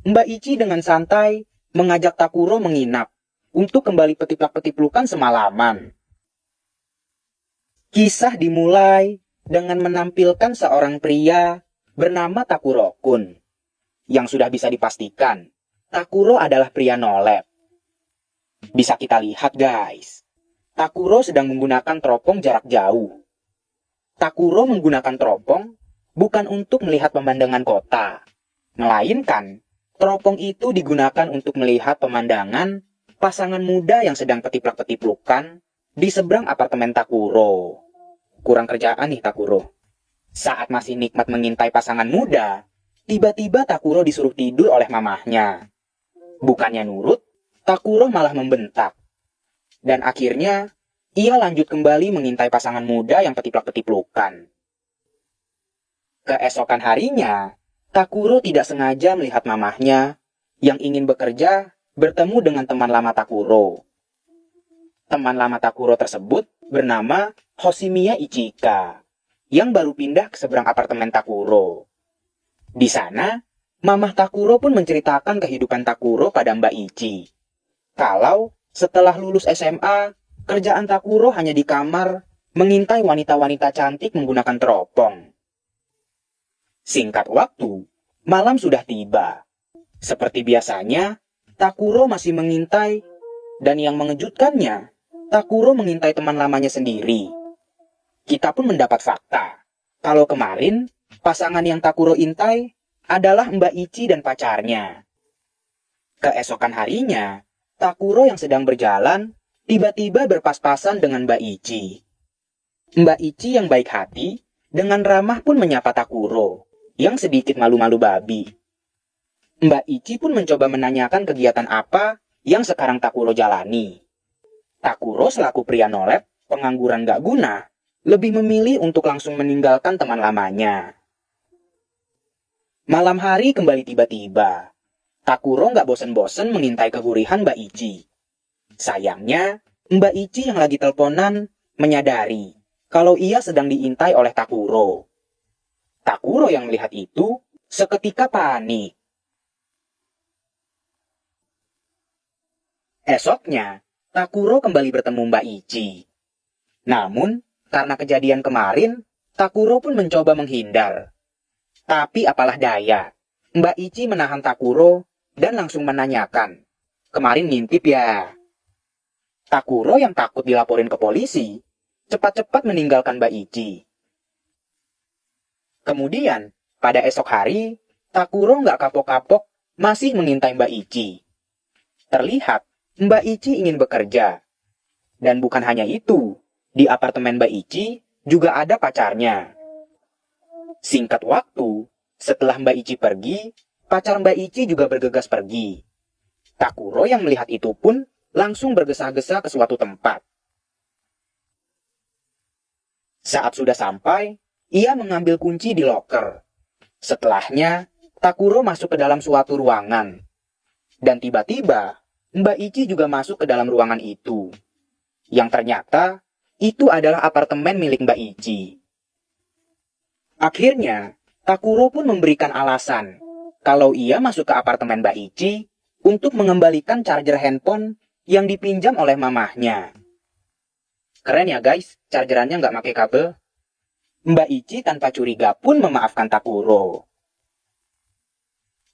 Mbak Ichi dengan santai mengajak Takuro menginap untuk kembali petiplak-petiplukan semalaman. Kisah dimulai dengan menampilkan seorang pria bernama Takuro-kun, yang sudah bisa dipastikan Takuro adalah pria nolep. Bisa kita lihat guys, Takuro sedang menggunakan teropong jarak jauh. Takuro menggunakan teropong bukan untuk melihat pemandangan kota, melainkan teropong itu digunakan untuk melihat pemandangan pasangan muda yang sedang petiplak-petiplukan di seberang apartemen Takuro. Kurang kerjaan nih Takuro. Saat masih nikmat mengintai pasangan muda, tiba-tiba Takuro disuruh tidur oleh mamahnya. Bukannya nurut, Takuro malah membentak. Dan akhirnya, ia lanjut kembali mengintai pasangan muda yang petiplak-petiplukan. Keesokan harinya, Takuro tidak sengaja melihat mamahnya yang ingin bekerja bertemu dengan teman lama Takuro. Teman lama Takuro tersebut bernama Hoshimiya Ichika, yang baru pindah ke seberang apartemen Takuro. Di sana, mamah Takuro pun menceritakan kehidupan Takuro pada Mbak Ichi. Kalau setelah lulus SMA, kerjaan Takuro hanya di kamar mengintai wanita-wanita cantik menggunakan teropong. Singkat waktu, malam sudah tiba. Seperti biasanya, Takuro masih mengintai, dan yang mengejutkannya, Takuro mengintai teman lamanya sendiri. Kita pun mendapat fakta, kalau kemarin, pasangan yang Takuro intai adalah Mbak Ichi dan pacarnya. Keesokan harinya, Takuro yang sedang berjalan, tiba-tiba berpas-pasan dengan Mbak Ichi. Mbak Ichi yang baik hati, dengan ramah pun menyapa Takuro, yang sedikit malu-malu babi. Mbak Ichi pun mencoba menanyakan kegiatan apa yang sekarang Takuro jalani. Takuro selaku pria nolep, pengangguran gak guna, lebih memilih untuk langsung meninggalkan teman lamanya. Malam hari kembali tiba-tiba. Takuro gak bosen-bosen mengintai kegurihan Mbak Ichi. Sayangnya, Mbak Ichi yang lagi teleponan menyadari kalau ia sedang diintai oleh Takuro. Takuro yang melihat itu seketika panik. Esoknya, Takuro kembali bertemu Mbak Ichi. Namun, karena kejadian kemarin, Takuro pun mencoba menghindar. Tapi apalah daya, Mbak Ichi menahan Takuro dan langsung menanyakan, "Kemarin ngintip ya?" Takuro yang takut dilaporin ke polisi, cepat-cepat meninggalkan Mbak Ichi. Kemudian, pada esok hari, Takuro nggak kapok-kapok masih mengintai Mbak Ichi. Terlihat, Mbak Ichi ingin bekerja. Dan bukan hanya itu, di apartemen Mbak Ichi juga ada pacarnya. Singkat waktu, setelah Mbak Ichi pergi, pacar Mbak Ichi juga bergegas pergi. Takuro yang melihat itu pun langsung bergesa-gesa ke suatu tempat. Saat sudah sampai, ia mengambil kunci di loker. Setelahnya, Takuro masuk ke dalam suatu ruangan. Dan tiba-tiba, Mbak Ichi juga masuk ke dalam ruangan itu. Yang ternyata, itu adalah apartemen milik Mbak Ichi. Akhirnya, Takuro pun memberikan alasan kalau ia masuk ke apartemen Mbak Ichi untuk mengembalikan charger handphone yang dipinjam oleh mamahnya. Keren ya guys, chargerannya nggak pakai kabel. Mbak Ichi tanpa curiga pun memaafkan Takuro.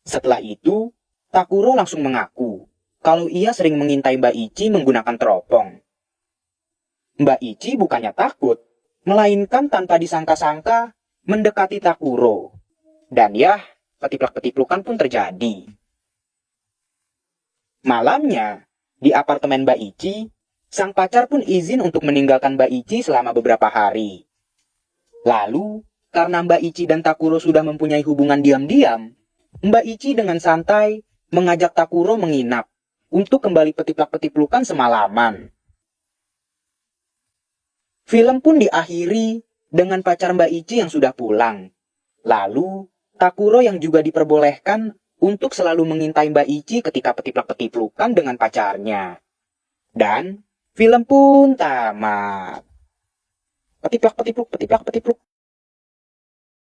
Setelah itu, Takuro langsung mengaku kalau ia sering mengintai Mbak Ichi menggunakan teropong. Mbak Ichi bukannya takut, melainkan tanpa disangka-sangka mendekati Takuro. Dan ya, petiplak-petiplukan pun terjadi. Malamnya, di apartemen Mbak Ichi, sang pacar pun izin untuk meninggalkan Mbak Ichi selama beberapa hari. Lalu, karena Mbak Ichi dan Takuro sudah mempunyai hubungan diam-diam, Mbak Ichi dengan santai mengajak Takuro menginap untuk kembali petiplak-petiplukan semalaman. Film pun diakhiri dengan pacar Mbak Ichi yang sudah pulang. Lalu, Takuro yang juga diperbolehkan untuk selalu mengintai Mbak Ichi ketika petiplak-petiplukan dengan pacarnya. Dan film pun tamat. Petiplak-petipluk, petiplak-petipluk.